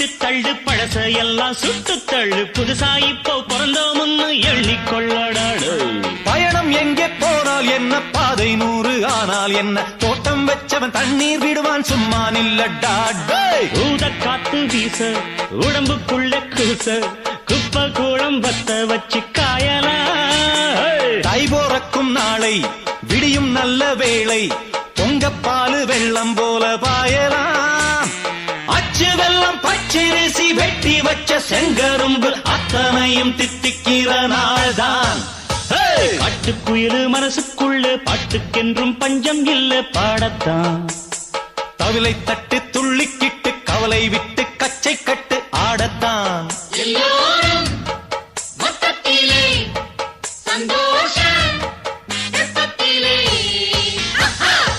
விட்டு தள்ளு பழச எல்லாம் சுட்டு தள்ளு புதுசா இப்போ பிறந்தோம்னு எண்ணிக்கொள்ளடாடு பயணம் எங்கே போனால் என்ன பாதை 100 ஆனால் என்ன தோட்டம் வச்சவன் தண்ணீர் விடுவான் சும்மா நில்லடா ஊத காத்து வீச உடம்புக்குள்ள கூச குப்பை கூடம் வத்த வச்சு காயலாம் தை போறக்கும் நாளை விடியும் நல்ல வேளை பொங்கப்பாலு வெள்ளம் போல பாயலாம் அச்சு வெள்ளம் பச்சரிசி வெட்டி வச்ச செங்கரும்பு அத்தனையும் தித்திக்கிற நாள்தான் காட்டுக்குயிலு மனசுக்குள்ள பாட்டுக்கென்றும் பஞ்சம் இல்ல பாடத்தான் தவிலை தட்டு துள்ளிக்கிட்டு கவலை விட்டு கச்சை கட்டு ஆடத்தான் எல்லோரும் மொத்தத்திலே சந்தோஷ வெப்பத்திலே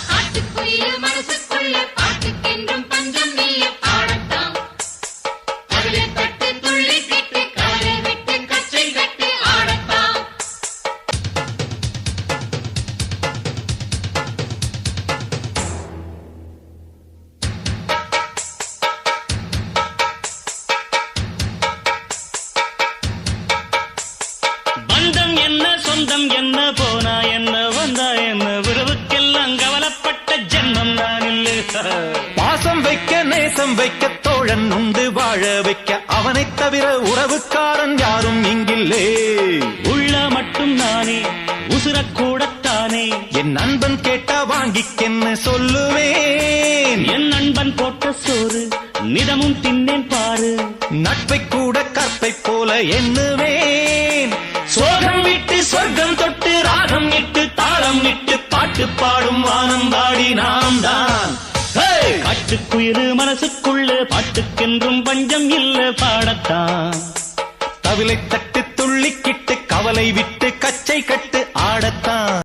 காட்டுக்குயில் மனசுக்குள்ள பாட்டுக்கென்றும் பஞ்சம் இல்ல பாடத்தான் தவிலை தட்டு துள்ளிக்கிட்டு கவலை விட்டு கச்சை கட்டு ஆடத்தான் பந்தம் என்ன சொந்தம் என்ன போனா என்ன வந்தா என்ன உறவுக்கெல்லாம் கவலைப்பட்ட ஜென்மம் நான் இல்ல பாசம் வைக்க நேசம் வைக்க தோழன் உண்டு வாழ வைக்க அவனைத் தவிர உறவுக்காரன் யாரும் இங்கில்லே உள்ள மட்டும் நானே உசுரக்கூடத்தானே என் நண்பன் கேட்டா வாங்கிக்கென்னு சொல்லுவேன் என் நண்பன் போட்ட சோறு நிதமும் தின்னேன் பாரு நட்பை கூட கற்பை போல எண்ணுவேன் சோகம் விட்டு சொர்க்கம் தொட்டு ராகம் இட்டு தாளம் இட்டு பாட்டு பாடும் வானம் பாடி நாம் தான் காட்டுக்குயிலு மனசுக்குள்ள பாட்டுக்கென்றும் பஞ்சம் இல்ல பாடத்தான் தவிலை தட்டு துள்ளிக்கிட்டு கவலை விட்டு கச்சை கட்டு ஆடத்தான்